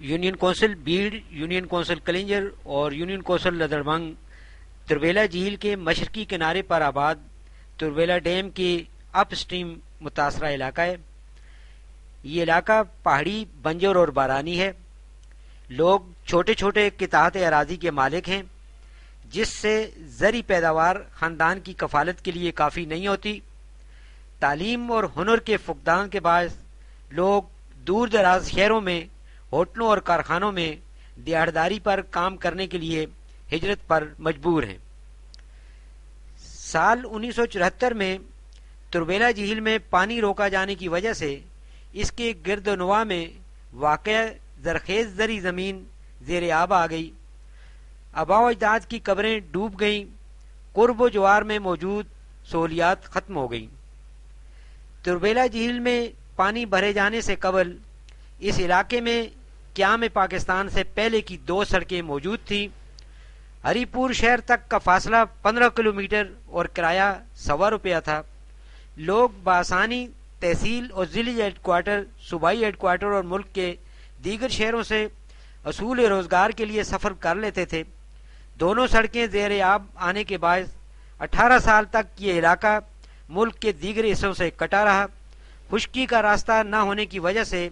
Union council بیڑ، union council کلنجر اور union council لدربنگ Tarbela جھیل کے مشرقی کنارے پر آباد تربیلا ڈیم کے اپ اسٹریم متاثرہ علاقہ ہے۔ یہ علاقہ پہاڑی، بنجر اور بارانی ہے۔ لوگ چھوٹے چھوٹے قطعات اراضی کے مالک ہیں، جس سے زرعی پیداوار خاندان کی کفالت کے لیے کافی نہیں ہوتی۔ تعلیم اور ہنر کے فقدان کے باعث لوگ دور دراز شہروں میں، ہوٹلوں اور کارخانوں میں دیہڑداری پر کام کرنے کے لیے ہجرت پر مجبور ہیں۔ سال 1974 میں تربیلا جھیل میں پانی روکا جانے کی وجہ سے اس کے گرد و نواح میں واقع زرخیز زرعی زمین زیر آب آ گئی۔ آباء و اجداد کی قبریں ڈوب گئیں، قرب و جوار میں موجود سہولیات ختم ہو گئیں۔ تربیلا جھیل میں پانی بھرے جانے سے قبل اس علاقے میں قیام پاکستان سے پہلے کی 2 سڑکیں موجود تھیں۔ ہری پور شہر تک کا فاصلہ 15 کلومیٹر اور کرایہ 125 روپیہ تھا۔ لوگ بآسانی تحصیل اور ضلعی ہیڈ کوارٹر، صوبائی ہیڈ کوارٹر اور ملک کے دیگر شہروں سے اصول روزگار کے لیے سفر کر لیتے تھے۔ دونوں سڑکیں زیر آب آنے کے باعث 18 سال تک یہ علاقہ ملک کے دیگر حصوں سے کٹا رہا۔ خشکی کا راستہ نہ ہونے کی وجہ سے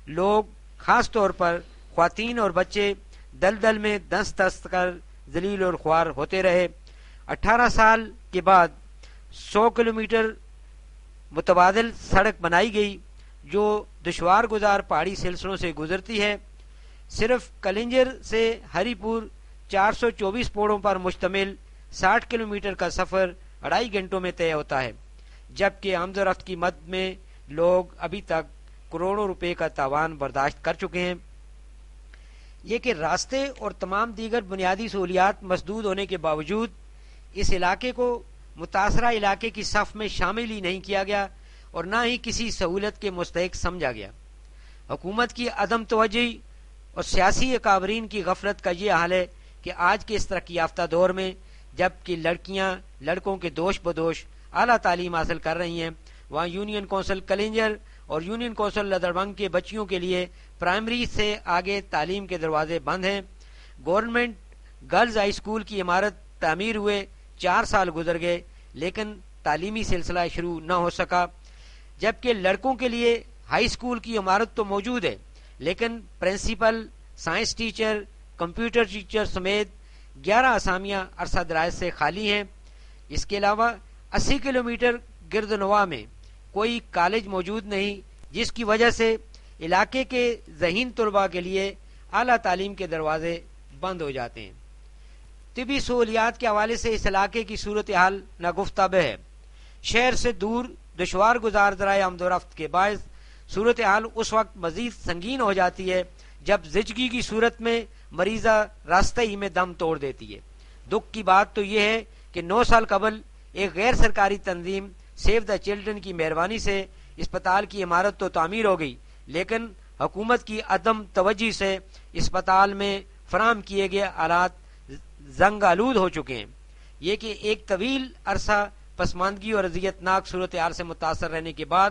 لوگ، خاص طور پر خواتین اور بچے، دلدل میں دست دست کر ذلیل اور خوار ہوتے رہے۔ 18 سال کے بعد 100 کلومیٹر متبادل سڑک بنائی گئی جو دشوار گزار پہاڑی سلسلوں سے گزرتی ہے۔ صرف کلنجر سے ہری پور 424 پوڑوں پر مشتمل 60 کلومیٹر کا سفر 2.5 گھنٹوں میں طے ہوتا ہے، جبکہ آمد و رفت کی مد میں لوگ ابھی تک کروڑوں روپے کا تاوان برداشت کر چکے ہیں۔ یہ کہ راستے اور تمام دیگر بنیادی سہولیات مسدود ہونے کے باوجود اس علاقے کو متاثرہ علاقے کی صف میں شامل ہی نہیں کیا گیا اور نہ ہی کسی سہولت کے مستحق سمجھا گیا۔ حکومت کی عدم توجہی اور سیاسی اکابرین کی غفلت کا یہ حال ہے کہ آج کے اس ترقی یافتہ دور میں جب کہ لڑکیاں لڑکوں کے دوش بدوش اعلیٰ تعلیم حاصل کر رہی ہیں، وہاں یونین کونسل کلنجر اور یونین کونسل لدربنگ کے بچیوں کے لیے پرائمری سے آگے تعلیم کے دروازے بند ہیں۔ گورنمنٹ گرلز ہائی اسکول کی عمارت تعمیر ہوئے 4 سال گزر گئے لیکن تعلیمی سلسلہ شروع نہ ہو سکا، جبکہ لڑکوں کے لیے ہائی اسکول کی عمارت تو موجود ہے لیکن principal, science teacher, computer teacher سمیت 11 اسامیاں عرصہ دراز سے خالی ہیں۔ اس کے علاوہ 80 کلومیٹر گرد و نواح میں کوئی کالج موجود نہیں، جس کی وجہ سے علاقے کے ذہین طلباء کے لیے اعلیٰ تعلیم کے دروازے بند ہو جاتے ہیں۔ طبی سہولیات کے حوالے سے اس علاقے کی صورتحال ناگفتہ ہے۔ شہر سے دور دشوار گزار ذرائع آمد و رفت کے باعث صورتحال اس وقت مزید سنگین ہو جاتی ہے جب زچگی کی صورت میں مریضہ راستہ ہی میں دم توڑ دیتی ہے۔ دکھ کی بات تو یہ ہے کہ 9 سال قبل ایک غیر سرکاری تنظیم سیو دا چلڈرن کی مہربانی سے اسپتال کی عمارت تو تعمیر ہو گئی، لیکن حکومت کی عدم توجہی سے اسپتال میں فراہم کیے گئے آلات زنگ آلود ہو چکے ہیں۔ یہ کہ ایک طویل عرصہ پسماندگی اور اذیت ناک صورتحال سے متاثر رہنے کے بعد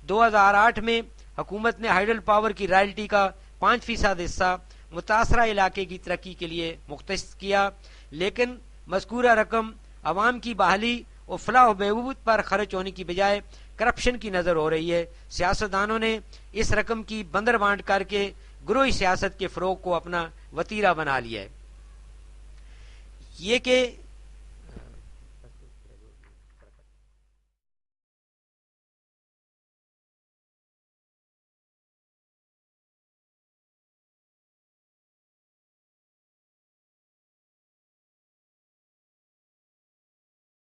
2008 میں حکومت نے ہائیڈل پاور کی رائلٹی کا 5% حصہ متاثرہ علاقے کی ترقی کے لیے مختص کیا، لیکن مذکورہ رقم عوام کی بحالی اور فلاح و بہبود پر خرچ ہونے کی بجائے کرپشن کی نظر ہو رہی ہے۔ سیاستدانوں نے اس رقم کی بندر بانٹ کر کے گروہی سیاست کے فروغ کو اپنا وتیرہ بنا لیا ہے۔ یہ کہ